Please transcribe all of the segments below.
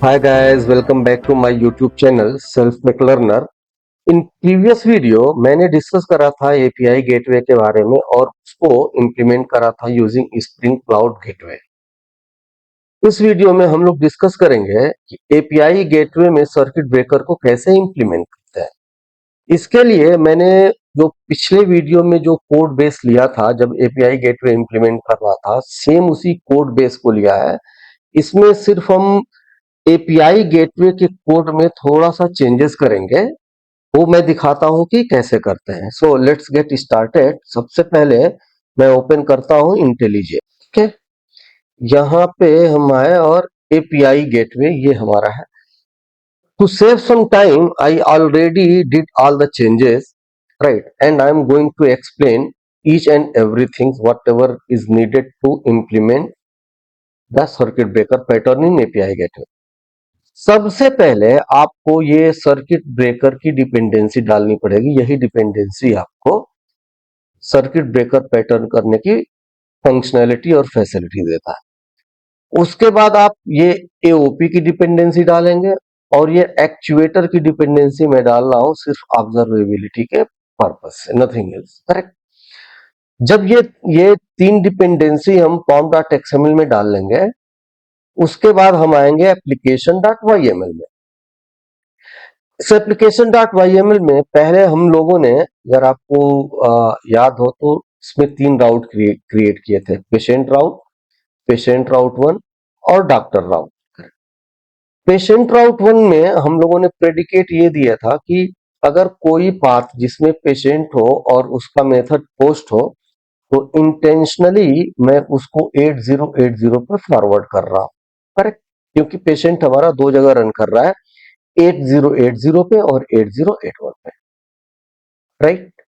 Hi guys, welcome back to my YouTube channel Self Make Learner. In previous video मैंने discuss करा था API gateway के बारे में और उसको इम्प्लीमेंट करा था यूजिंग स्प्रिंग क्लाउड गेटवे। इस वीडियो में हम लोग डिस्कस करेंगे कि एपीआई गेटवे में सर्किट ब्रेकर को कैसे इम्प्लीमेंट करते हैं। इसके लिए मैंने जो पिछले वीडियो में जो कोड बेस लिया था जब एपीआई गेटवे इम्प्लीमेंट कर रहा था, सेम उसी कोड बेस को लिया है। इसमें सिर्फ हम एपीआई गेटवे के कोड में थोड़ा सा चेंजेस करेंगे, वो मैं दिखाता हूं कि कैसे करते हैं। So let's get started. सबसे पहले मैं ओपन करता हूं इंटेलिजे। ओके, यहाँ पे हम आए और एपीआई गेटवे ये हमारा है। To save some time I already did all the changes, right, and I am going to explain each and everything whatever is needed to implement the circuit breaker pattern in API gateway। सबसे पहले आपको ये circuit breaker की dependency डालनी पड़ेगी। यही dependency आपको circuit breaker pattern करने की फंक्शनैलिटी और फैसिलिटी देता है। उसके बाद आप ये एओपी की डिपेंडेंसी डालेंगे और ये एक्चुएटर की डिपेंडेंसी मैं डाल रहा हूं सिर्फ ऑब्जर्वेबिलिटी के पर्पज से, नथिंग एल्स। करेक्ट। जब ये तीन डिपेंडेंसी हम pom.xml में डाल लेंगे, उसके बाद हम आएंगे application.yml में। इस application.yml में पहले हम लोगों ने, अगर आपको याद हो तो, इसमें तीन राउट क्रिएट किए थे, पेशेंट राउट 1 और डॉक्टर राउट। पेशेंट राउट 1 में हम लोगों ने प्रेडिकेट ये दिया था कि अगर कोई पाथ जिसमें पेशेंट हो और उसका मेथड पोस्ट हो तो इंटेंशनली मैं उसको 8080 पर फॉरवर्ड कर रहा हूं। करेक्ट, क्योंकि पेशेंट हमारा दो जगह रन कर रहा है, 8080 पे और 8081 पे, राइट।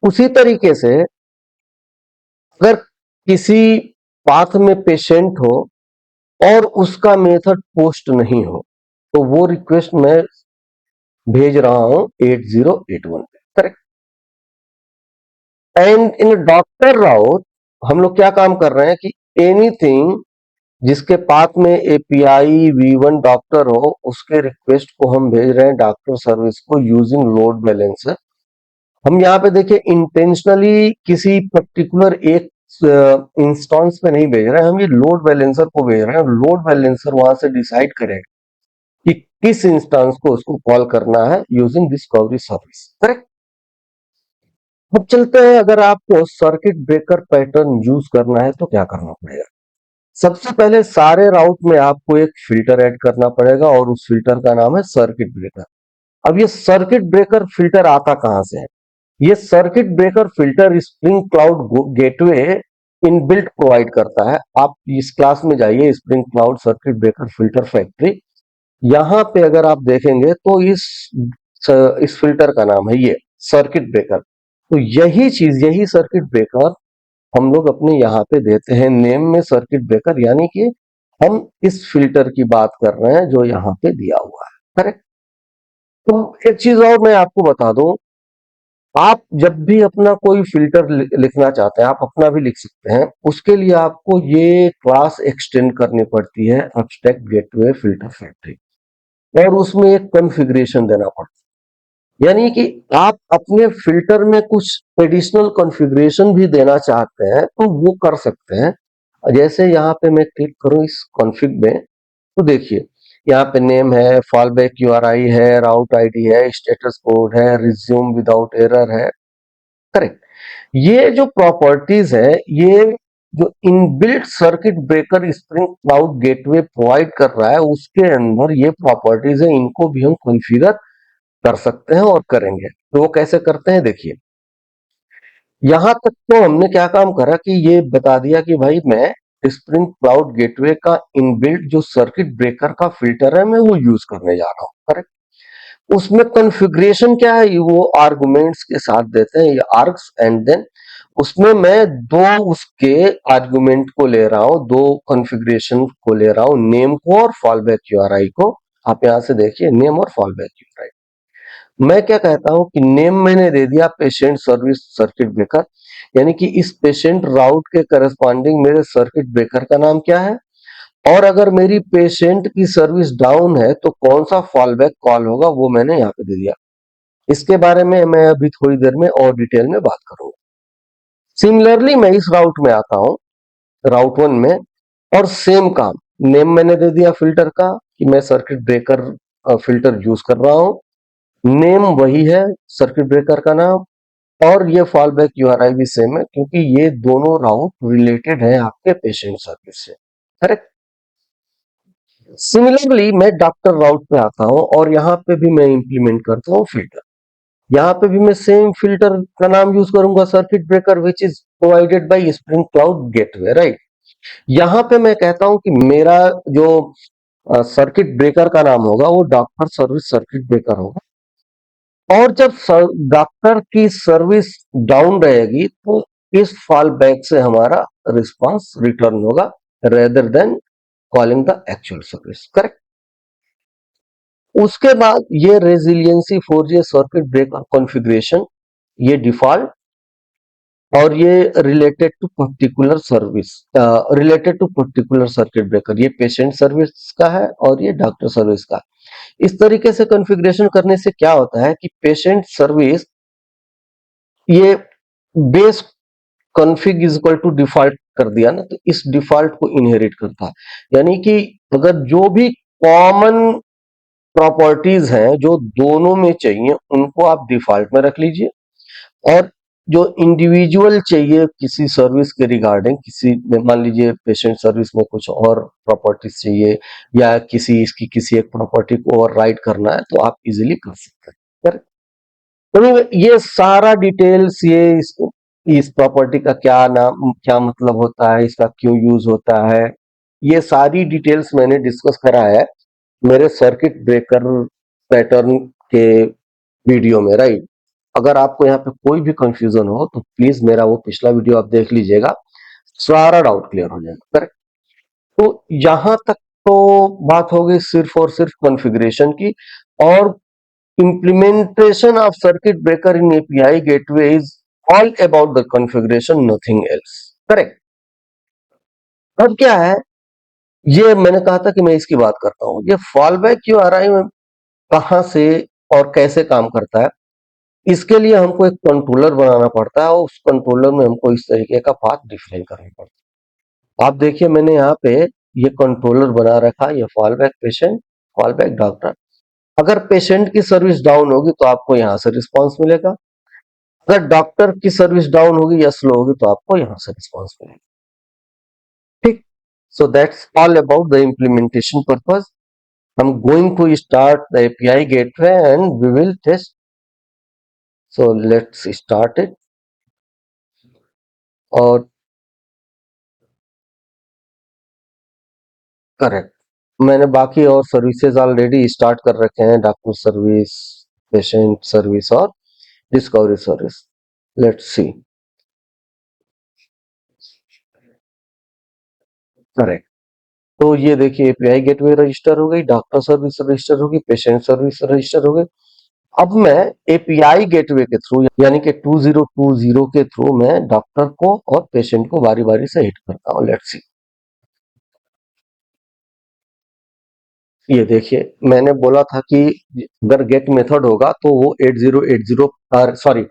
उसी तरीके से अगर किसी पाथ में पेशेंट हो और उसका मेथड पोस्ट नहीं हो तो वो रिक्वेस्ट मैं भेज रहा हूं 8081 पे। करेक्ट। एंड इन डॉक्टर राउट हम लोग क्या काम कर रहे हैं कि एनीथिंग जिसके पाथ में एपीआई V1 डॉक्टर हो उसके रिक्वेस्ट को हम भेज रहे हैं डॉक्टर सर्विस को यूजिंग लोड बैलेंसर। हम यहाँ पे देखिए इंटेंशनली किसी पर्टिकुलर एक इंस्टेंस पे नहीं भेज रहे हैं, हम ये लोड बैलेंसर को भेज रहे हैं। लोड बैलेंसर वहां से डिसाइड करेगा कि किस इंस्टेंस को उसको कॉल करना है यूजिंग डिस्कवरी सर्विस। करेक्ट। अब चलते हैं, अगर आपको सर्किट ब्रेकर पैटर्न यूज करना है तो क्या करना पड़ेगा। सबसे पहले सारे राउट में आपको एक फिल्टर ऐड करना पड़ेगा और उस फिल्टर का नाम है सर्किट ब्रेकर। अब ये सर्किट ब्रेकर फिल्टर आता कहां से है? ये circuit breaker filter spring cloud gateway inbuilt provide करता है। आप इस क्लास में जाइए, spring cloud circuit breaker filter factory. यहां पे अगर आप देखेंगे तो इस फिल्टर का नाम है ये सर्किट ब्रेकर। तो यही चीज, यही सर्किट ब्रेकर हम लोग अपने यहाँ पे देते हैं नेम में सर्किट ब्रेकर, यानी कि हम इस फिल्टर की बात कर रहे हैं जो यहाँ पे दिया हुआ है। करेक्ट। तो एक चीज और मैं आपको बता दूं, आप जब भी अपना कोई फिल्टर लिखना चाहते हैं, आप अपना भी लिख सकते हैं। उसके लिए आपको ये क्लास एक्सटेंड करनी पड़ती है, एब्स्ट्रैक्ट गेटवे फिल्टर फैक्ट्री, और उसमें एक कॉन्फ़िगरेशन देना पड़ता है। यानी कि आप अपने फिल्टर में कुछ एडिशनल कॉन्फ़िगरेशन भी देना चाहते हैं तो वो कर सकते हैं। जैसे यहाँ पे मैं क्लिक करूं इस कॉन्फ़िग में तो देखिए यहाँ पे नेम है, फॉलबैक यूआरआई है, राउट आईडी है, स्टेटस कोड है, रिज्यूम विदाउट एरर है। करेक्ट। ये जो प्रॉपर्टीज है, ये जो inbuilt circuit breaker spring cloud gateway provide कर रहा है उसके अंदर ये प्रॉपर्टीज है, इनको भी हम कॉन्फ़िगर कर सकते हैं और करेंगे। तो वो कैसे करते हैं देखिए। यहां तक तो हमने क्या काम करा कि ये बता दिया कि भाई मैं स्प्रिंग क्लाउड गेटवे का इनबिल्ट जो सर्किट ब्रेकर का फिल्टर है मैं वो यूज करने जा रहा हूं। करेक्ट। उसमें कॉन्फ़िगरेशन क्या है, वो आर्गुमेंट्स के साथ देते हैं, ये आर्ग्स, एंड देन उसमें मैं दो उसके आर्गुमेंट को ले रहा हूं, दो कॉन्फ़िगरेशन को ले रहा हूं, नेम को और फॉलबैक यूआरआई को। आप यहां से देखिए नेम और फॉलबैक यूआरआई। मैं क्या कहता हूं कि नेम मैंने दे दिया पेशेंट सर्विस सर्किट ब्रेकर, यानी कि इस पेशेंट राउट के करस्पॉन्डिंग मेरे सर्किट ब्रेकर का नाम क्या है, और अगर मेरी पेशेंट की सर्विस डाउन है तो कौन सा फॉलबैक कॉल होगा वो मैंने यहाँ पे दे दिया। इसके बारे में मैं अभी थोड़ी देर में और डिटेल में बात करूंगा। सिमिलरली मैं इस राउट में आता हूं, राउट 1 में, और सेम काम। नेम मैंने दे दिया फिल्टर का कि मैं सर्किट ब्रेकर फिल्टर यूज कर रहा हूं। नेम वही है, सर्किट ब्रेकर का नाम, और ये फॉल बैक यूआरआई भी सेम है क्योंकि ये दोनों राउट रिलेटेड है आपके पेशेंट सर्विस से। करेक्ट। सिमिलरली मैं डॉक्टर राउट पे आता हूं और यहाँ पे भी मैं इंप्लीमेंट करता हूँ फिल्टर। यहाँ पे भी मैं सेम फिल्टर का नाम यूज करूंगा, circuit breaker which is provided by spring cloud gateway, right. यहाँ पे मैं कहता हूं कि मेरा जो सर्किट ब्रेकर का नाम होगा वो डॉक्टर सर्विस सर्किट ब्रेकर होगा। और जब डॉक्टर की सर्विस डाउन रहेगी तो इस फॉल बैक से हमारा रिस्पांस रिटर्न होगा, rather than calling the actual service. Correct. उसके बाद ये resiliency 4G circuit breaker configuration, ये डिफॉल्ट, और ये related to particular service, related to particular circuit breaker, ये पेशेंट सर्विस का है और ये डॉक्टर सर्विस का। इस तरीके से कॉन्फ़िगरेशन करने से क्या होता है कि पेशेंट सर्विस ये base config is equal to default कर दिया ना, तो इस डिफॉल्ट को इनहेरिट करता है। यानी कि अगर जो भी कॉमन प्रॉपर्टीज हैं जो दोनों में चाहिए उनको आप डिफॉल्ट में रख लीजिए, और जो इंडिविजुअल चाहिए किसी सर्विस के रिगार्डिंग, किसी मान लीजिए पेशेंट सर्विस में कुछ और प्रॉपर्टीज चाहिए या किसी इसकी किसी एक प्रॉपर्टी को ओवरराइड करना है तो आप इजीली कर सकते हैं। तो ये सारा डिटेल्स, ये इस प्रॉपर्टी का क्या नाम, क्या मतलब होता है, इसका क्यों यूज होता है, ये सारी डिटेल्स मैंने डिस्कस करा है मेरे सर्किट ब्रेकर पैटर्न के वीडियो में, राइट। अगर आपको यहाँ पे कोई भी कंफ्यूजन हो तो प्लीज मेरा वो पिछला वीडियो आप देख लीजिएगा, सारा डाउट क्लियर हो जाएगा। करेक्ट। तो यहां तक तो बात हो गई सिर्फ और सिर्फ कॉन्फ़िगरेशन की, और implementation of circuit breaker in API gateway is all about the configuration, nothing else. Correct. अब क्या है, ये मैंने कहा था कि मैं इसकी बात करता हूं, ये फॉल बैक यूआरआई में कहां से और कैसे काम करता है। इसके लिए हमको एक कंट्रोलर बनाना पड़ता है और उस कंट्रोलर में हमको इस तरीके का पाथ डिफाइन करना पड़ता है। आप देखिए मैंने यहाँ पे ये कंट्रोलर बना रखा है, ये fall back patient, fall back doctor. अगर पेशेंट की सर्विस डाउन होगी तो आपको यहाँ से रिस्पॉन्स मिलेगा, अगर डॉक्टर की सर्विस डाउन होगी या स्लो होगी तो आपको यहां से रिस्पॉन्स मिलेगा। ठीक। So that's all about the implementation purpose. I'm going to start the API gateway and we will test. So let's start it. और करेक्ट, मैंने बाकी और सर्विसेज ऑलरेडी स्टार्ट कर रखे हैं, डॉक्टर सर्विस, पेशेंट सर्विस और discovery service. Let's see. Correct. तो ये देखिए एपीआई गेटवे रजिस्टर हो गई, डॉक्टर सर्विस रजिस्टर होगी, पेशेंट सर्विस रजिस्टर हो गई। अब मैं एपीआई गेटवे के थ्रू यानी कि 2020 के थ्रू मैं डॉक्टर को और पेशेंट को बारी बारी से हिट करता हूँ। Let's see. ये देखिए मैंने बोला था कि अगर गेट मेथड होगा तो वो 8080 सॉरी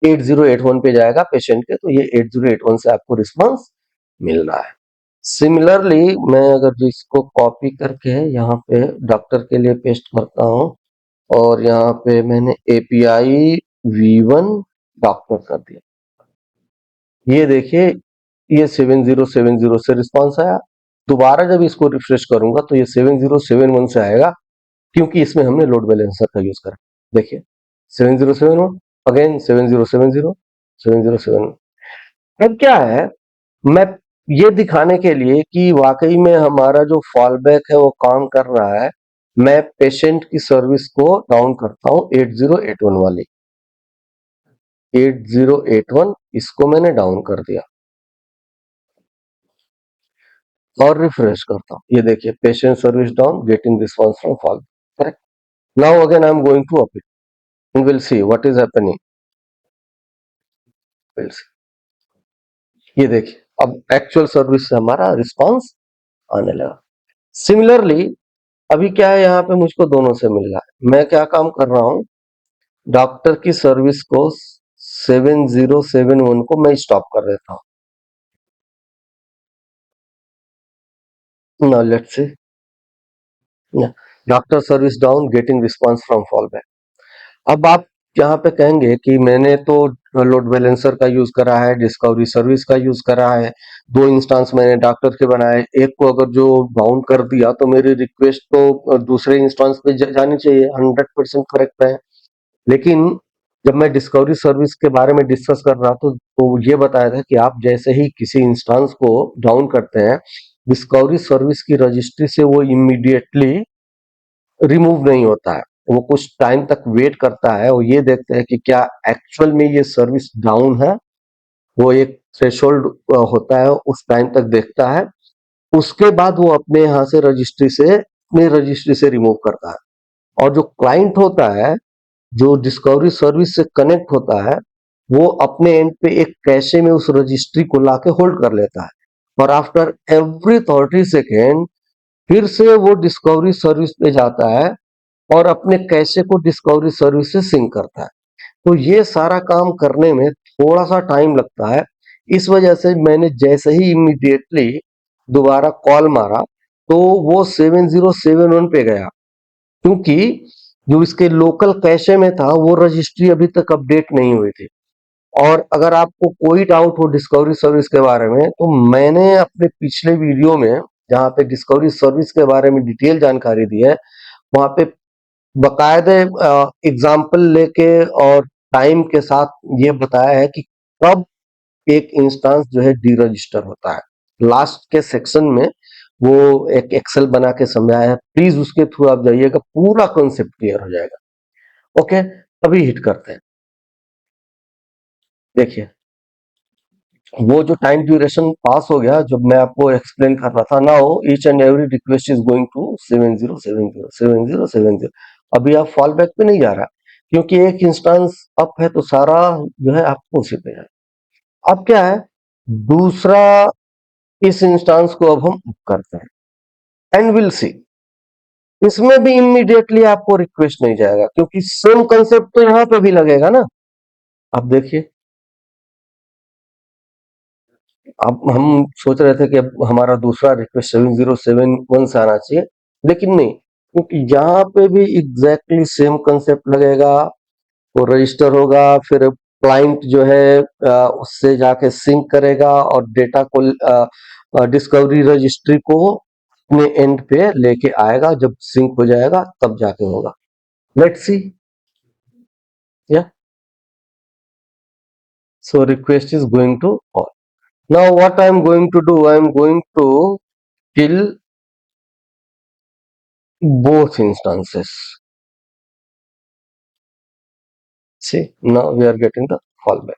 8081 पे जाएगा पेशेंट के, तो ये 8081 से आपको रिस्पांस मिल रहा है। सिमिलरली मैं अगर जिसको कॉपी करके यहाँ पे डॉक्टर के लिए पेस्ट करता हूँ और यहाँ पे मैंने एपीआई V1 डॉक्टर कर दिया, ये देखिए ये 7070 से रिस्पांस आया। दोबारा जब इसको रिफ्रेश करूंगा तो ये 7071 से आएगा क्योंकि इसमें हमने लोड बैलेंसर का यूज करा। देखिए 7071, अगेन 7070, 7071। अब क्या है, मैं ये दिखाने के लिए कि वाकई में हमारा जो फॉल बैक है वो काम कर रहा है, मैं पेशेंट की सर्विस को डाउन करता हूं 8081 वाली, 8081 इसको मैंने डाउन कर दिया और रिफ्रेश करता हूं। ये देखिए patient service down, getting response from fall. Correct. Now again I am going to up it and will see what is happening. Will see. ये देखिए अब एक्चुअल सर्विस से हमारा रिस्पॉन्स आने लगा। सिमिलरली अभी क्या है, यहाँ पे मुझको दोनों से मिल रहा है। मैं क्या काम कर रहा हूँ, डॉक्टर की सर्विस को 7071 को मैं स्टॉप कर देता हूँ। Now let's see, doctor service down, getting response from fallback. अब आप यहाँ पे कहेंगे कि मैंने तो लोड बैलेंसर का यूज करा है, डिस्कवरी सर्विस का यूज करा है, दो इंस्टेंस मैंने डॉक्टर के बनाए, एक को अगर जो डाउन कर दिया तो मेरी रिक्वेस्ट तो दूसरे इंस्टेंस पे जानी चाहिए। 100% करेक्ट है। लेकिन जब मैं डिस्कवरी सर्विस के बारे में डिस्कस कर रहा तो ये बताया था कि आप जैसे ही किसी इंस्टेंस को डाउन करते हैं, डिस्कवरी सर्विस की रजिस्ट्री से वो इमीडिएटली रिमूव नहीं होता है। वो कुछ टाइम तक वेट करता है, वो ये देखते हैं कि क्या एक्चुअल में ये सर्विस डाउन है। वो एक थ्रेशोल्ड होता है, उस टाइम तक देखता है। उसके बाद वो अपने यहाँ से रजिस्ट्री से रिमूव करता है। और जो क्लाइंट होता है, जो डिस्कवरी सर्विस से कनेक्ट होता है, वो अपने एंड पे एक कैशे में उस रजिस्ट्री को लाके होल्ड कर लेता है। और आफ्टर एवरी 30 सेकेंड फिर से वो डिस्कवरी सर्विस पे जाता है और अपने कैशे को डिस्कवरी सर्विस से सिंक करता है। तो ये सारा काम करने में थोड़ा सा टाइम लगता है। इस वजह से मैंने जैसे ही इमीडिएटली दोबारा कॉल मारा तो वो 7071 पे गया, क्योंकि जो इसके लोकल कैशे में था वो रजिस्ट्री अभी तक अपडेट नहीं हुई थी। और अगर आपको कोई डाउट हो डिस्कवरी सर्विस के बारे में, तो मैंने अपने पिछले वीडियो में जहाँ पे डिस्कवरी सर्विस के बारे में डिटेल जानकारी दी है, वहां पे बकायदे एग्जाम्पल लेके और टाइम के साथ ये बताया है कि कब एक इंस्टेंस जो है डी रजिस्टर होता है। लास्ट के सेक्शन में वो एक एक्सेल बना के समझाया है, प्लीज उसके थ्रू आप जाइएगा, पूरा कॉन्सेप्ट क्लियर हो जाएगा। ओके, अभी हिट करते हैं। देखिए, वो जो टाइम ड्यूरेशन पास हो गया जब मैं आपको एक्सप्लेन कर रहा था, now each and every request is going to 7070 अभी आप फॉल बैक पे नहीं जा रहा, क्योंकि एक इंस्टेंस अप है तो सारा जो है आपको उसी पे है। अब क्या है, दूसरा इस इंस्टेंस को अब हम अप करते हैं एंड विल सी। इसमें भी इमीडिएटली आपको रिक्वेस्ट नहीं जाएगा, क्योंकि सेम कंसेप्ट तो यहां पे भी लगेगा ना। अब देखिए, अब हम सोच रहे थे कि अब हमारा दूसरा रिक्वेस्ट 7071 से आना चाहिए, लेकिन नहीं, क्योंकि यहाँ पे भी एग्जैक्टली सेम कंसेप्ट लगेगा। वो रजिस्टर होगा, फिर क्लाइंट जो है उससे जाके सिंक करेगा और डेटा को डिस्कवरी रजिस्ट्री को अपने एंड पे लेके आएगा। जब सिंक हो जाएगा तब जाके होगा। लेट्स सी, या so request is going to all. Now what I am going to do, I am going to kill both instances. See, now we are getting the fallback,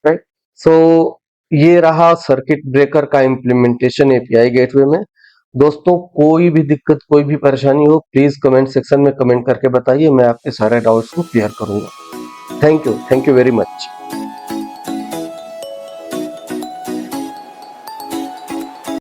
right? So ये रहा circuit breaker का implementation API gateway में। दोस्तों, कोई भी दिक्कत, कोई भी परेशानी हो, प्लीज कमेंट सेक्शन में कमेंट करके बताइए, मैं आपके सारे डाउट्स को क्लियर करूंगा। Thank you very much.